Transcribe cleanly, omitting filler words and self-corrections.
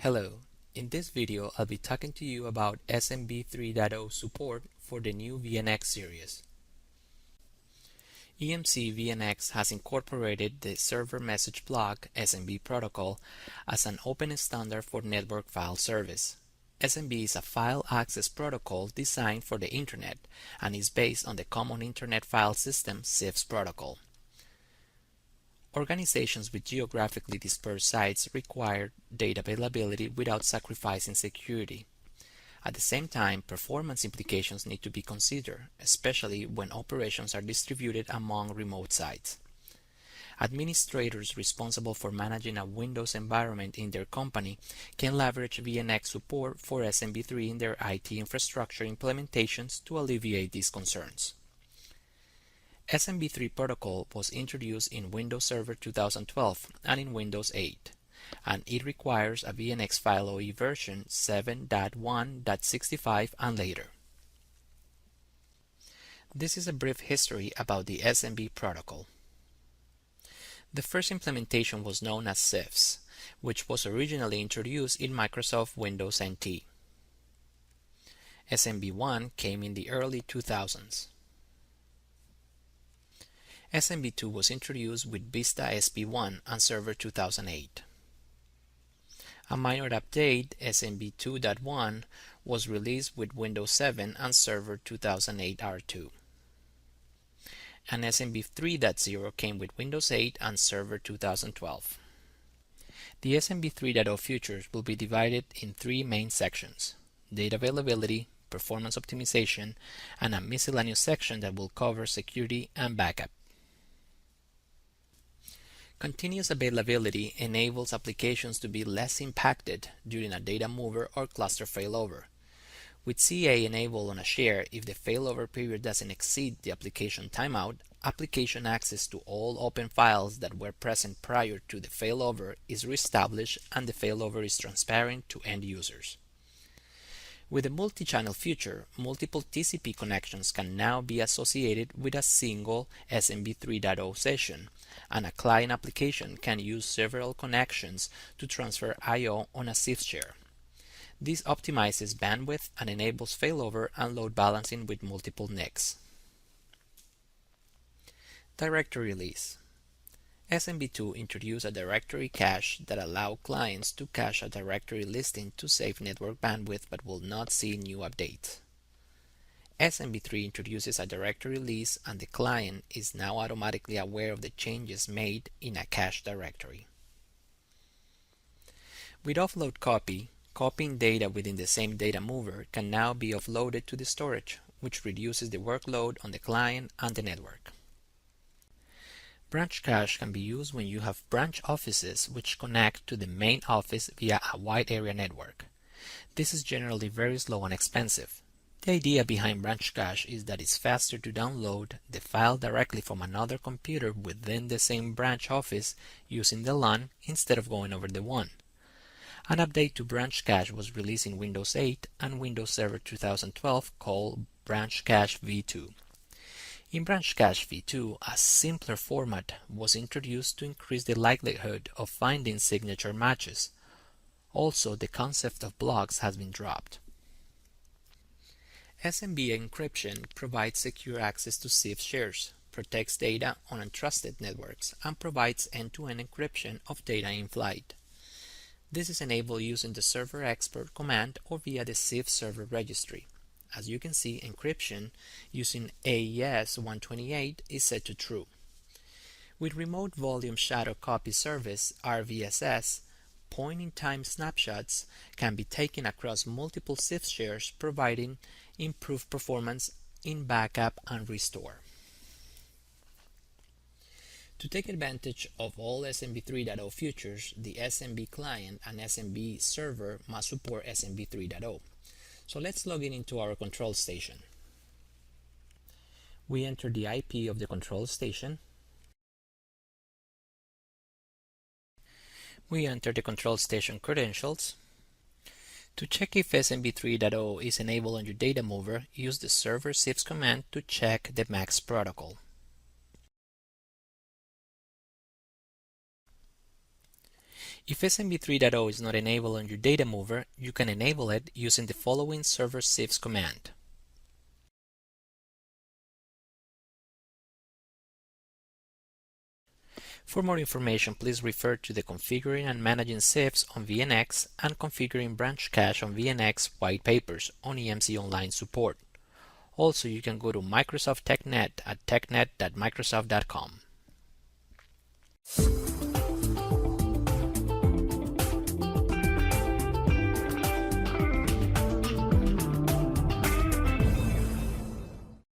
Hello, in this video I'll be talking to you about SMB 3.0 support for the new VNX series. EMC VNX has incorporated the Server Message Block SMB protocol as an open standard for network file service. SMB is a file access protocol designed for the Internet and is based on the Common Internet File System (CIFS) protocol. Organizations with geographically dispersed sites require data availability without sacrificing security. At the same time, performance implications need to be considered, especially when operations are distributed among remote sites. Administrators responsible for managing a Windows environment in their company can leverage VNX support for SMB3 in their IT infrastructure implementations to alleviate these concerns. SMB3 protocol was introduced in Windows Server 2012 and in Windows 8, and it requires a VNX file OE version 7.1.65 and later. This is a brief history about the SMB protocol. The first implementation was known as CIFS, which was originally introduced in Microsoft Windows NT. SMB1 came in the early 2000s. SMB2 was introduced with Vista SP1 and Server 2008. A minor update, SMB 2.1, was released with Windows 7 and Server 2008 R2. And SMB 3.0 came with Windows 8 and Server 2012. The SMB 3.0 features will be divided in three main sections: data availability, performance optimization, and a miscellaneous section that will cover security and backup. Continuous availability enables applications to be less impacted during a data mover or cluster failover. With CA enabled on a share, if the failover period doesn't exceed the application timeout, application access to all open files that were present prior to the failover is reestablished and the failover is transparent to end users. With the multi-channel feature, multiple TCP connections can now be associated with a single SMB 3.0 session, and a client application can use several connections to transfer I/O on a CIFS share. This optimizes bandwidth and enables failover and load balancing with multiple NICs. Directory release. SMB2 introduced a directory cache that allows clients to cache a directory listing to save network bandwidth but will not see new updates. SMB3 introduces a directory list and the client is now automatically aware of the changes made in a cache directory. With offload copy, copying data within the same data mover can now be offloaded to the storage, which reduces the workload on the client and the network. Branch cache can be used when you have branch offices which connect to the main office via a wide area network. This is generally very slow and expensive. The idea behind branch cache is that it's faster to download the file directly from another computer within the same branch office using the LAN instead of going over the WAN. An update to branch cache was released in Windows 8 and Windows Server 2012 called Branch Cache v2. In Branch Cache v2, a simpler format was introduced to increase the likelihood of finding signature matches. Also, the concept of blocks has been dropped. SMB encryption provides secure access to CIFS shares, protects data on untrusted networks, and provides end-to-end encryption of data in flight. This is enabled using the server expert command or via the CIFS server registry. As you can see, encryption using AES 128 is set to true. With Remote Volume Shadow Copy Service (RVSS), point-in-time snapshots can be taken across multiple CIFS shares, providing improved performance in backup and restore. To take advantage of all SMB 3.0 features, the SMB client and SMB server must support SMB 3.0. So let's log in into our control station. We enter the IP of the control station. We enter the control station credentials. To check if SMB 3.0 is enabled on your data mover, use the server CIFS command to check the MAX protocol. If SMB 3.0 is not enabled on your data mover, you can enable it using the following server cifs command. For more information, please refer to the Configuring and Managing cifs on VNX and Configuring Branch Cache on VNX white papers on EMC Online support. Also, you can go to Microsoft TechNet at technet.microsoft.com.